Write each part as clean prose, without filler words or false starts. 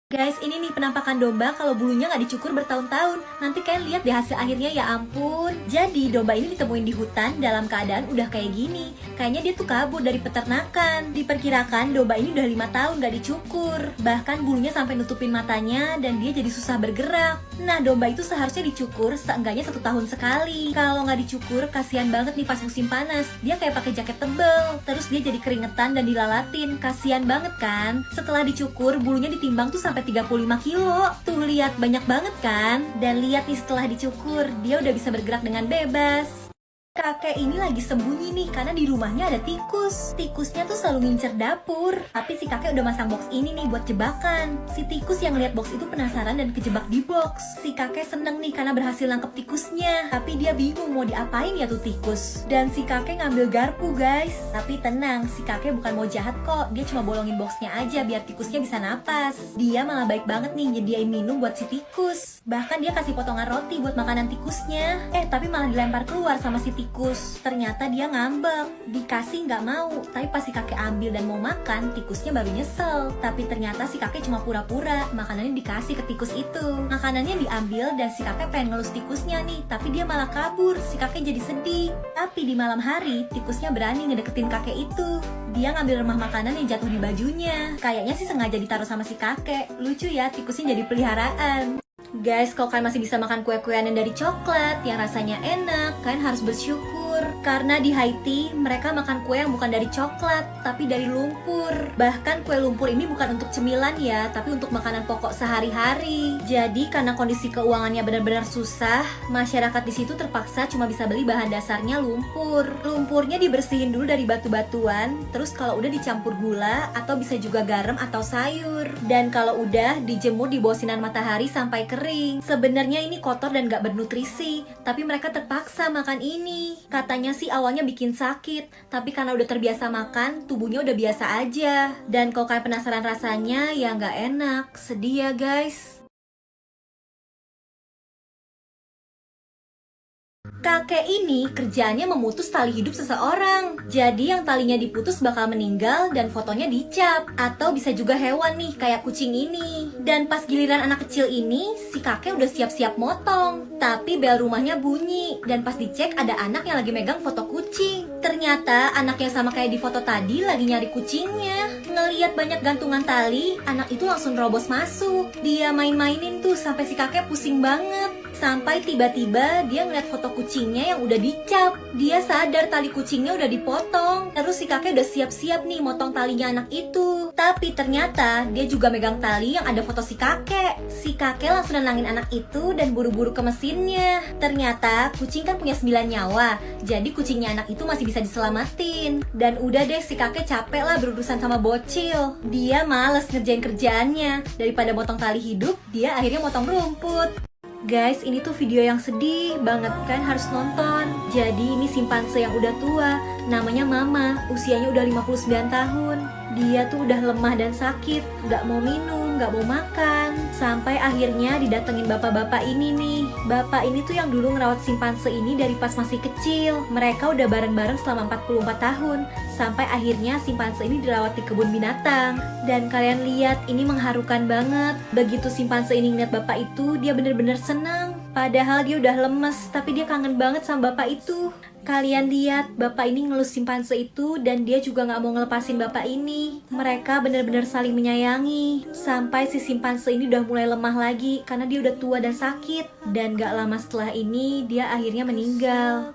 Guys, ini nih penampakan domba kalau bulunya nggak dicukur bertahun-tahun. Nanti kalian lihat di hasil akhirnya, ya ampun. Jadi domba ini ditemuin di hutan dalam keadaan udah kayak gini. Kayaknya dia tuh kabur dari peternakan. Diperkirakan domba ini udah 5 tahun nggak dicukur. Bahkan bulunya sampai nutupin matanya dan dia jadi susah bergerak. Nah, domba itu seharusnya dicukur seenggaknya 1 tahun sekali. Kalau nggak dicukur, kasihan banget nih pas musim panas. Dia kayak pakai jaket tebel. Terus dia jadi keringetan dan dilalatin. Kasihan banget kan? Setelah dicukur, bulunya ditimbang tuh sampai 35 kilo. Tuh lihat, banyak banget kan? Dan lihat nih, setelah dicukur, dia udah bisa bergerak dengan bebas. Kakek ini lagi sembunyi nih karena di rumahnya ada tikus. Tikusnya tuh selalu ngincer dapur. Tapi si kakek udah masang box ini nih buat jebakan. Si tikus yang lihat box itu penasaran dan kejebak di box. Si kakek seneng nih karena berhasil nangkep tikusnya. Tapi dia bingung mau diapain ya tuh tikus. Dan si kakek ngambil garpu, guys. Tapi tenang, si kakek bukan mau jahat kok. Dia cuma bolongin boxnya aja biar tikusnya bisa napas. Dia malah baik banget nih nyediain minum buat si tikus. Bahkan dia kasih potongan roti buat makanan tikusnya. Tapi malah dilempar keluar sama si tikus. Ternyata dia ngambek, dikasih nggak mau. Tapi pas si kakek ambil dan mau makan, tikusnya baru nyesel. Tapi ternyata si kakek cuma pura-pura. Makanannya dikasih ke tikus itu. Makanannya diambil dan si kakek pengen ngelus tikusnya nih, tapi dia malah kabur. Si kakek jadi sedih. Tapi di malam hari, tikusnya berani ngedeketin kakek itu. Dia ngambil remah makanan yang jatuh di bajunya. Kayaknya sih sengaja ditaruh sama si kakek. Lucu ya, tikusnya jadi peliharaan. Guys, kalau kalian masih bisa makan kue-kuean yang dari coklat, yang rasanya enak, kalian harus bersyukur. Karena di Haiti, mereka makan kue yang bukan dari coklat, tapi dari lumpur. Bahkan kue lumpur ini bukan untuk cemilan ya, tapi untuk makanan pokok sehari-hari. Jadi karena kondisi keuangannya benar-benar susah, masyarakat di situ terpaksa cuma bisa beli bahan dasarnya lumpur. Lumpurnya dibersihin dulu dari batu-batuan, terus kalau udah dicampur gula, atau bisa juga garam atau sayur. Dan kalau udah, dijemur di bawah sinar matahari sampai kering. Sebenarnya ini kotor dan gak bernutrisi, tapi mereka terpaksa makan ini. Katanya sih awalnya bikin sakit, tapi karena udah terbiasa makan, tubuhnya udah biasa aja. Dan kalau kalian penasaran rasanya, ya gak enak. Sedih ya guys. Kakek ini kerjaannya memutus tali hidup seseorang. Jadi yang talinya diputus bakal meninggal dan fotonya dicap. Atau bisa juga hewan nih, kayak kucing ini. Dan pas giliran anak kecil ini, si kakek udah siap-siap motong. Tapi bel rumahnya bunyi. Dan pas dicek ada anak yang lagi megang foto kucing. Ternyata anak yang sama kayak di foto tadi lagi nyari kucingnya. Ngeliat banyak gantungan tali, anak itu langsung robos masuk. Dia main-mainin tuh sampai si kakek pusing banget. Sampai tiba-tiba dia ngeliat foto kucingnya yang udah dicap. Dia sadar tali kucingnya udah dipotong. Terus si kakek udah siap-siap nih motong talinya anak itu. Tapi ternyata dia juga megang tali yang ada foto si kakek. Si kakek langsung nenangin anak itu dan buru-buru ke mesinnya. Ternyata kucing kan punya 9 nyawa. Jadi kucingnya anak itu masih bisa diselamatin. Dan udah deh, si kakek capek lah berurusan sama bocil. Dia males ngerjain kerjaannya. Daripada motong tali hidup, dia akhirnya motong rumput. Guys, ini tuh video yang sedih banget kan, harus nonton. Jadi ini simpanse yang udah tua, namanya Mama, usianya udah 59 tahun. Dia tuh udah lemah dan sakit, gak mau minum, gak mau makan. Sampai akhirnya didatengin bapak-bapak ini nih. Bapak ini tuh yang dulu ngerawat simpanse ini dari pas masih kecil. Mereka udah bareng-bareng selama 44 tahun. Sampai akhirnya simpanse ini dirawat di kebun binatang. Dan kalian lihat, ini mengharukan banget. Begitu simpanse ini ngeliat bapak itu, dia bener-bener senang. Padahal dia udah lemes, tapi dia kangen banget sama bapak itu. Kalian lihat, bapak ini ngelus simpanse itu dan dia juga gak mau ngelepasin bapak ini. Mereka benar-benar saling menyayangi. Sampai si simpanse ini udah mulai lemah lagi karena dia udah tua dan sakit. Dan gak lama setelah ini, dia akhirnya meninggal.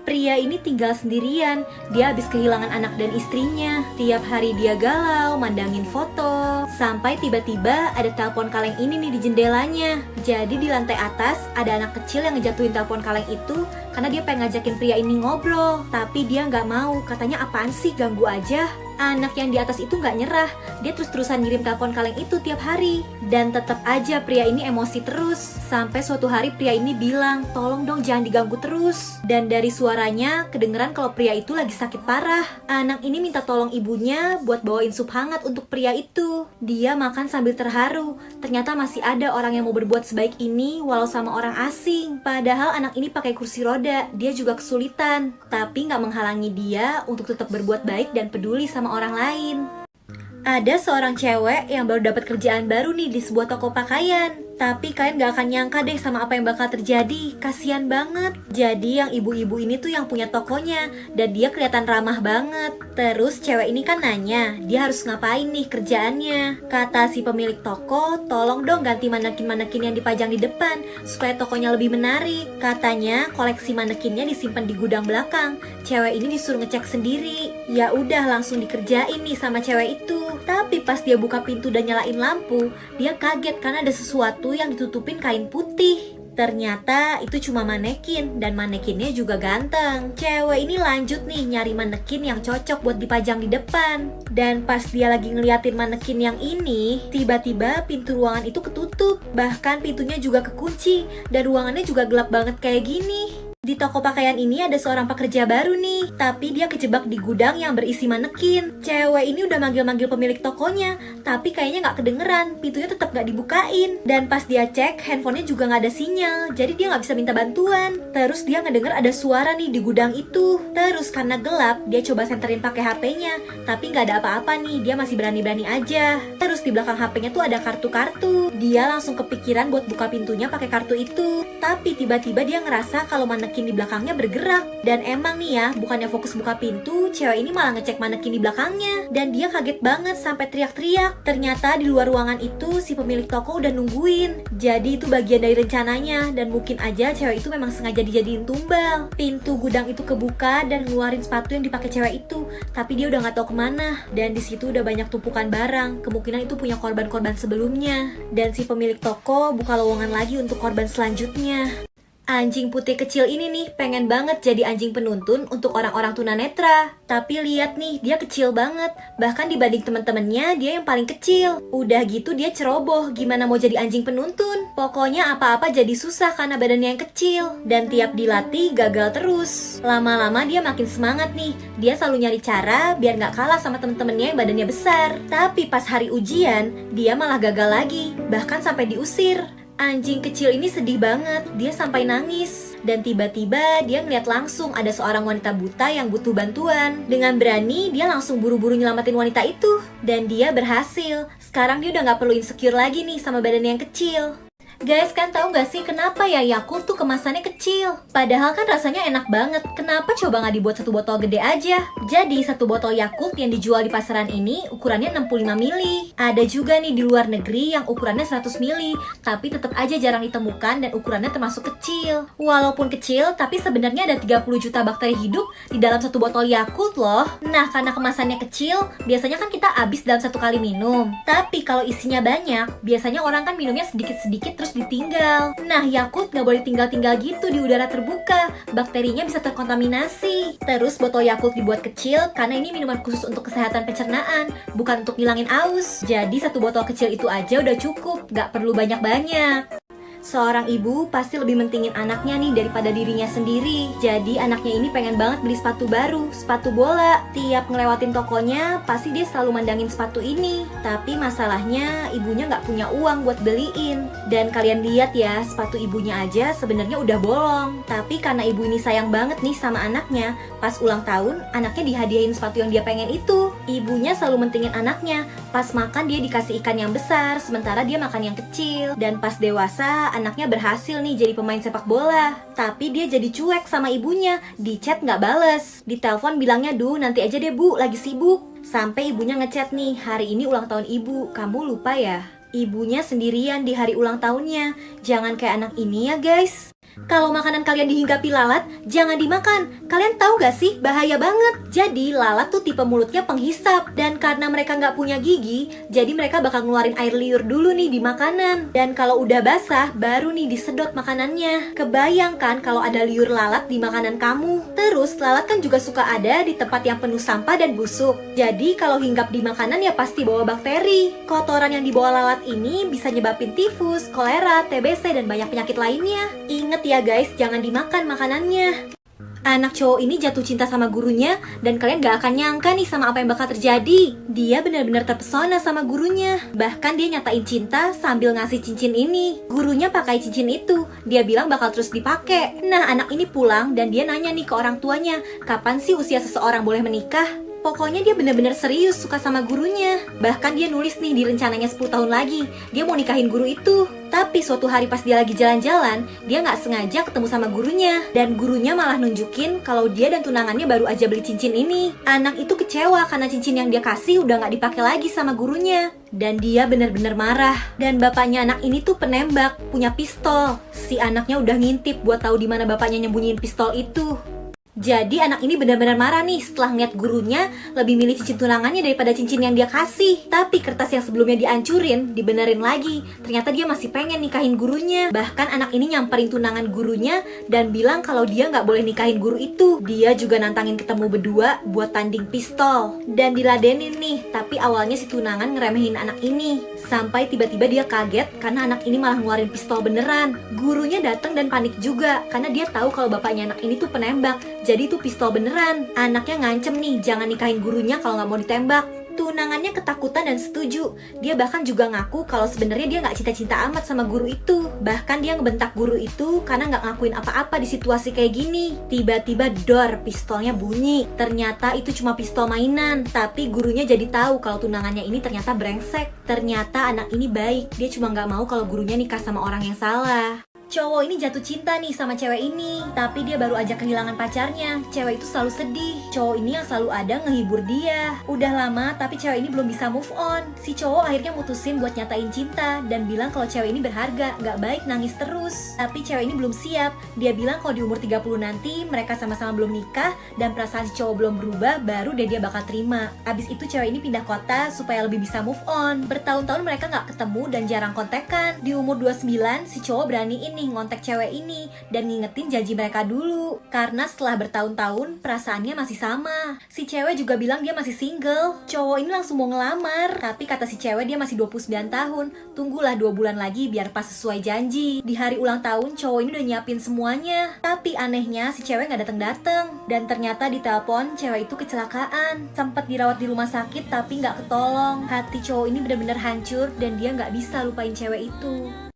Pria ini tinggal sendirian. Dia habis kehilangan anak dan istrinya. Tiap hari dia galau, mandangin foto. Sampai tiba-tiba ada telepon kaleng ini nih di jendelanya. Jadi di lantai atas ada anak kecil yang ngejatuhin telepon kaleng itu karena dia pengen ngajakin pria ini ngobrol. Tapi dia nggak mau, katanya apaan sih, ganggu aja. Anak yang di atas itu nggak nyerah. Dia terus-terusan ngirim telepon kaleng itu tiap hari. Dan tetap aja pria ini emosi terus. Sampai suatu hari pria ini bilang, tolong dong jangan diganggu terus. Dan dari suaranya kedengeran kalau pria itu lagi sakit parah. Anak ini minta tolong ibunya buat bawain sup hangat untuk pria itu. Dia makan sambil terharu. Ternyata masih ada orang yang mau berbuat sebaik ini walau sama orang asing. Padahal anak ini pakai kursi roda. Dia juga kesulitan. Tapi nggak menghalangi dia untuk tetap berbuat baik dan peduli sama orang lain. Ada seorang cewek yang baru dapat kerjaan baru nih di sebuah toko pakaian. Tapi kalian gak akan nyangka deh sama apa yang bakal terjadi. Kasian banget. Jadi yang ibu-ibu ini tuh yang punya tokonya, dan dia kelihatan ramah banget. Terus cewek ini kan nanya, dia harus ngapain nih kerjaannya. Kata si pemilik toko, tolong dong ganti manekin-manekin yang dipajang di depan supaya tokonya lebih menarik. Katanya koleksi manekinnya disimpan di gudang belakang. Cewek ini disuruh ngecek sendiri. Ya udah langsung dikerjain nih sama cewek itu. Tapi pas dia buka pintu dan nyalain lampu, dia kaget karena ada sesuatu yang ditutupin kain putih. Ternyata itu cuma manekin, dan manekinnya juga ganteng. Cewek ini lanjut nih nyari manekin yang cocok buat dipajang di depan. Dan pas dia lagi ngeliatin manekin yang ini, tiba-tiba pintu ruangan itu ketutup. Bahkan pintunya juga kekunci, dan ruangannya juga gelap banget kayak gini. Di toko pakaian ini ada seorang pekerja baru nih, tapi dia kejebak di gudang yang berisi manekin. Cewek ini udah manggil-manggil pemilik tokonya, tapi kayaknya nggak kedengeran, pintunya tetap nggak dibukain. Dan pas dia cek, handphonenya juga nggak ada sinyal, jadi dia nggak bisa minta bantuan. Terus dia ngedenger ada suara nih di gudang itu. Terus karena gelap, dia coba senterin pakai HP-nya, tapi nggak ada apa-apa nih, dia masih berani-berani aja. Terus di belakang HP-nya tuh ada kartu-kartu. Dia langsung kepikiran buat buka pintunya pakai kartu itu. Tapi tiba-tiba dia ngerasa kalau manekin di belakangnya bergerak. Dan emang nih ya, bukannya fokus buka pintu, cewek ini malah ngecek manekin di belakangnya. Dan dia kaget banget sampai teriak-teriak. Ternyata di luar ruangan itu si pemilik toko udah nungguin. Jadi itu bagian dari rencananya, dan mungkin aja cewek itu memang sengaja dijadiin tumbal. Pintu gudang itu kebuka dan ngeluarin sepatu yang dipakai cewek itu, tapi dia udah nggak tahu kemana. Dan di situ udah banyak tumpukan barang, kemungkinan itu punya korban-korban sebelumnya. Dan si pemilik toko buka lowongan lagi untuk korban selanjutnya. Anjing putih kecil ini nih pengen banget jadi anjing penuntun untuk orang-orang tunanetra. Tapi lihat nih, dia kecil banget. Bahkan dibanding teman-temannya, dia yang paling kecil. Udah gitu dia ceroboh, gimana mau jadi anjing penuntun? Pokoknya apa-apa jadi susah karena badannya yang kecil. Dan tiap dilatih gagal terus. Lama-lama dia makin semangat nih. Dia selalu nyari cara biar gak kalah sama teman-temannya yang badannya besar. Tapi pas hari ujian, dia malah gagal lagi. Bahkan sampai diusir. Anjing kecil ini sedih banget, dia sampai nangis. Dan tiba-tiba dia ngeliat langsung ada seorang wanita buta yang butuh bantuan. Dengan berani, dia langsung buru-buru nyelamatin wanita itu. Dan dia berhasil. Sekarang dia udah gak perlu insecure lagi nih sama badannya yang kecil. Guys, kan tahu gak sih kenapa ya Yakult tuh kemasannya kecil? Padahal kan rasanya enak banget. Kenapa coba nggak dibuat satu botol gede aja? Jadi satu botol Yakult yang dijual di pasaran ini ukurannya 65 ml. Ada juga nih di luar negeri yang ukurannya 100 ml, tapi tetap aja jarang ditemukan dan ukurannya termasuk kecil. Walaupun kecil, tapi sebenarnya ada 30 juta bakteri hidup di dalam satu botol Yakult loh. Nah, karena kemasannya kecil, biasanya kan kita habis dalam satu kali minum. Tapi kalau isinya banyak, biasanya orang kan minumnya sedikit-sedikit terus ditinggal. Nah, Yakult nggak boleh tinggal-tinggal gitu di udara terbuka. Bakterinya bisa terkontaminasi. Terus botol Yakult dibuat kecil karena ini minuman khusus untuk kesehatan pencernaan, bukan untuk ngilangin aus. Jadi satu botol kecil itu aja udah cukup, nggak perlu banyak-banyak. Seorang ibu pasti lebih mentingin anaknya nih daripada dirinya sendiri. Jadi anaknya ini pengen banget beli sepatu baru, sepatu bola. Tiap ngelewatin tokonya, pasti dia selalu mandangin sepatu ini. Tapi masalahnya ibunya nggak punya uang buat beliin. Dan kalian lihat ya, sepatu ibunya aja sebenarnya udah bolong. Tapi karena ibu ini sayang banget nih sama anaknya, pas ulang tahun, anaknya dihadiahin sepatu yang dia pengen itu. Ibunya selalu mentingin anaknya. Pas makan dia dikasih ikan yang besar, sementara dia makan yang kecil. Dan pas dewasa, anaknya berhasil nih jadi pemain sepak bola. Tapi dia jadi cuek sama ibunya. Di chat nggak bales. Di telepon bilangnya, "Duh, nanti aja deh bu, lagi sibuk." Sampai ibunya ngechat nih, "Hari ini ulang tahun ibu, kamu lupa ya?" Ibunya sendirian di hari ulang tahunnya. Jangan kayak anak ini ya guys. Kalau makanan kalian dihinggapi lalat, jangan dimakan. Kalian tahu gak sih, bahaya banget. Jadi lalat tuh tipe mulutnya penghisap. Dan karena mereka gak punya gigi, jadi mereka bakal ngeluarin air liur dulu nih di makanan. Dan kalau udah basah, baru nih disedot makanannya. Kebayangkan kalau ada liur lalat di makanan kamu. Terus lalat kan juga suka ada di tempat yang penuh sampah dan busuk. Jadi kalau hinggap di makanan ya pasti bawa bakteri. Kotoran yang dibawa lalat ini bisa nyebabin tifus, kolera, TBC, dan banyak penyakit lainnya. Ingat ya guys, jangan dimakan makanannya. Anak cowok ini jatuh cinta sama gurunya, dan kalian gak akan nyangka nih sama apa yang bakal terjadi. Dia benar-benar terpesona sama gurunya. Bahkan dia nyatain cinta sambil ngasih cincin ini. Gurunya pakai cincin itu, dia bilang bakal terus dipakai. Nah, anak ini pulang dan dia nanya nih ke orang tuanya, kapan sih usia seseorang boleh menikah? Pokoknya dia bener-bener serius suka sama gurunya. Bahkan dia nulis nih di rencananya 10 tahun lagi, dia mau nikahin guru itu. Tapi suatu hari pas dia lagi jalan-jalan, dia nggak sengaja ketemu sama gurunya. Dan gurunya malah nunjukin kalau dia dan tunangannya baru aja beli cincin ini. Anak itu kecewa karena cincin yang dia kasih udah nggak dipakai lagi sama gurunya. Dan dia bener-bener marah. Dan bapaknya anak ini tuh penembak, punya pistol. Si anaknya udah ngintip buat tahu di mana bapaknya nyembunyiin pistol itu. Jadi anak ini benar-benar marah nih setelah ngeliat gurunya lebih milih cincin tunangannya daripada cincin yang dia kasih. Tapi kertas yang sebelumnya dihancurin, dibenerin lagi. Ternyata dia masih pengen nikahin gurunya. Bahkan anak ini nyamperin tunangan gurunya dan bilang kalau dia nggak boleh nikahin guru itu. Dia juga nantangin ketemu berdua buat tanding pistol. Dan diladenin nih, tapi awalnya si tunangan ngeremehin anak ini. Sampai tiba-tiba dia kaget karena anak ini malah ngeluarin pistol beneran. Gurunya datang dan panik juga karena dia tahu kalau bapaknya anak ini tuh penembak. Jadi itu pistol beneran. Anaknya ngancem nih jangan nikahin gurunya kalau nggak mau ditembak. Tunangannya ketakutan dan setuju. Dia bahkan juga ngaku kalau sebenarnya dia nggak cinta-cinta amat sama guru itu. Bahkan dia ngebentak guru itu karena nggak ngakuin apa-apa di situasi kayak gini. Tiba-tiba dor, pistolnya bunyi. Ternyata itu cuma pistol mainan. Tapi gurunya jadi tahu kalau tunangannya ini ternyata brengsek. Ternyata anak ini baik. Dia cuma nggak mau kalau gurunya nikah sama orang yang salah. Cowok ini jatuh cinta nih sama cewek ini, tapi dia baru aja kehilangan pacarnya. Cewek itu selalu sedih. Cowok ini yang selalu ada ngehibur dia. Udah lama tapi cewek ini belum bisa move on. Si cowok akhirnya mutusin buat nyatain cinta dan bilang kalau cewek ini berharga, gak baik nangis terus. Tapi cewek ini belum siap. Dia bilang kalau di umur 30 nanti mereka sama-sama belum nikah dan perasaan si cowok belum berubah, baru deh dia bakal terima. Abis itu cewek ini pindah kota supaya lebih bisa move on. Bertahun-tahun mereka gak ketemu dan jarang kontekan. Di umur 29 si cowok beraniin ngontek cewek ini dan ngingetin janji mereka dulu. Karena setelah bertahun-tahun perasaannya masih sama. Si cewek juga bilang dia masih single. Cowok ini langsung mau ngelamar, tapi kata si cewek dia masih 29 tahun. Tunggulah 2 bulan lagi biar pas sesuai janji. Di hari ulang tahun cowok ini udah nyiapin semuanya. Tapi anehnya si cewek gak dateng-dateng. Dan ternyata di telepon cewek itu kecelakaan. Sempat dirawat di rumah sakit tapi gak ketolong. Hati cowok ini benar-benar hancur dan dia gak bisa lupain cewek itu.